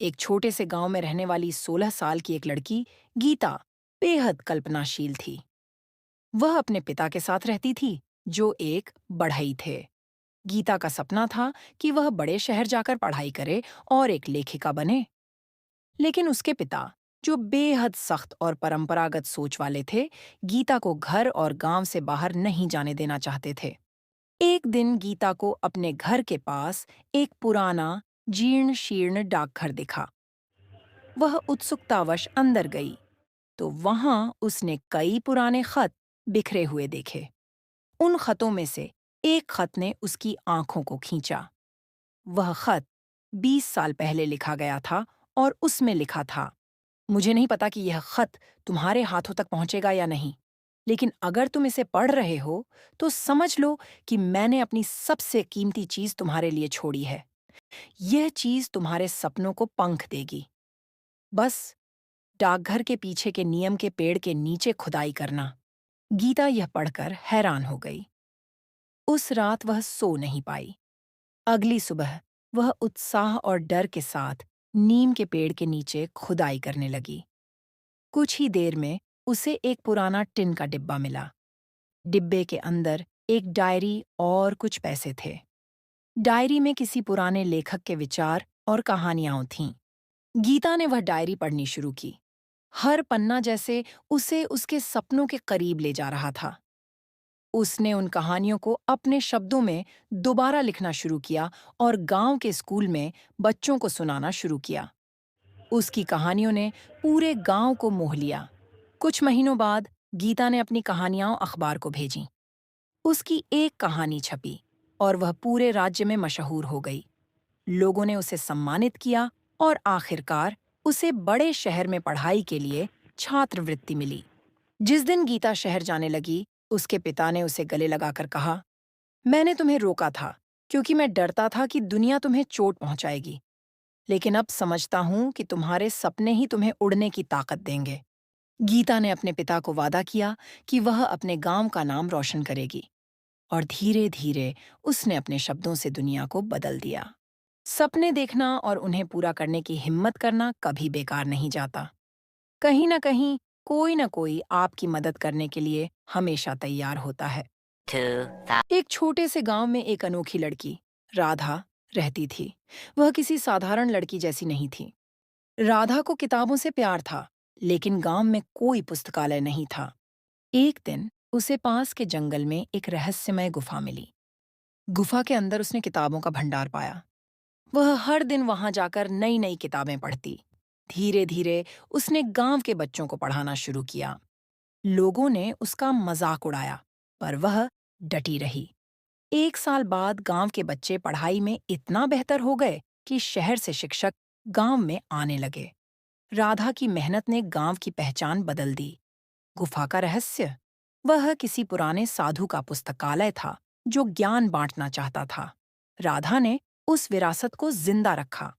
एक छोटे से गांव में रहने वाली 16 साल की एक लड़की गीता बेहद कल्पनाशील थी। वह अपने पिता के साथ रहती थी, जो एक बढ़ई थे। गीता का सपना था कि वह बड़े शहर जाकर पढ़ाई करे और एक लेखिका बने। लेकिन उसके पिता, जो बेहद सख्त और परंपरागत सोच वाले थे, गीता को घर और गांव से बाहर नहीं जाने देना चाहते थे। एक दिन गीता को अपने घर के पास एक पुराना जीर्ण शीर्ण डाकघर दिखा। वह उत्सुकतावश अंदर गई तो वहां उसने कई पुराने खत बिखरे हुए देखे। उन खतों में से एक खत ने उसकी आंखों को खींचा। वह खत 20 साल पहले लिखा गया था और उसमें लिखा था, मुझे नहीं पता कि यह खत तुम्हारे हाथों तक पहुंचेगा या नहीं, लेकिन अगर तुम इसे पढ़ रहे हो तो समझ लो कि मैंने अपनी सबसे कीमती चीज तुम्हारे लिए छोड़ी है। यह चीज तुम्हारे सपनों को पंख देगी। बस डाकघर के पीछे के नियम के पेड़ के नीचे खुदाई करना। गीता यह पढ़कर हैरान हो गई। उस रात वह सो नहीं पाई। अगली सुबह वह उत्साह और डर के साथ नीम के पेड़ के नीचे खुदाई करने लगी। कुछ ही देर में उसे एक पुराना टिन का डिब्बा मिला। डिब्बे के अंदर एक डायरी और कुछ पैसे थे। डायरी में किसी पुराने लेखक के विचार और कहानियां थीं। गीता ने वह डायरी पढ़नी शुरू की। हर पन्ना जैसे उसे उसके सपनों के करीब ले जा रहा था। उसने उन कहानियों को अपने शब्दों में दोबारा लिखना शुरू किया और गांव के स्कूल में बच्चों को सुनाना शुरू किया। उसकी कहानियों ने पूरे गांव को मोह लिया। कुछ महीनों बाद गीता ने अपनी कहानियां अखबार को भेजीं। उसकी एक कहानी छपी और वह पूरे राज्य में मशहूर हो गई। लोगों ने उसे सम्मानित किया और आखिरकार उसे बड़े शहर में पढ़ाई के लिए छात्रवृत्ति मिली। जिस दिन गीता शहर जाने लगी, उसके पिता ने उसे गले लगाकर कहा, मैंने तुम्हें रोका था क्योंकि मैं डरता था कि दुनिया तुम्हें चोट पहुंचाएगी, लेकिन अब समझता हूं कि तुम्हारे सपने ही तुम्हें उड़ने की ताकत देंगे। गीता ने अपने पिता को वादा किया कि वह अपने गांव का नाम रोशन करेगी, और धीरे धीरे उसने अपने शब्दों से दुनिया को बदल दिया। सपने देखना और उन्हें पूरा करने की हिम्मत करना कभी बेकार नहीं जाता। कहीं न कहीं कोई न कोई आपकी मदद करने के लिए हमेशा तैयार होता है। 2,000. एक छोटे से गांव में एक अनोखी लड़की, राधा, रहती थी। वह किसी साधारण लड़की जैसी नहीं थी। राधा को किताबों से प्यार था, लेकिन गांव में कोई पुस्तकालय नहीं था। एक दिन उसे पास के जंगल में एक रहस्यमय गुफा मिली। गुफा के अंदर उसने किताबों का भंडार पाया। वह हर दिन वहां जाकर नई नई किताबें पढ़ती। धीरे धीरे उसने गांव के बच्चों को पढ़ाना शुरू किया। लोगों ने उसका मजाक उड़ाया, पर वह डटी रही। एक साल बाद गांव के बच्चे पढ़ाई में इतना बेहतर हो गए कि शहर से शिक्षक गांव में आने लगे। राधा की मेहनत ने गांव की पहचान बदल दी। गुफा का रहस्य, वह किसी पुराने साधु का पुस्तकालय था जो ज्ञान बांटना चाहता था। राधा ने उस विरासत को जिंदा रखा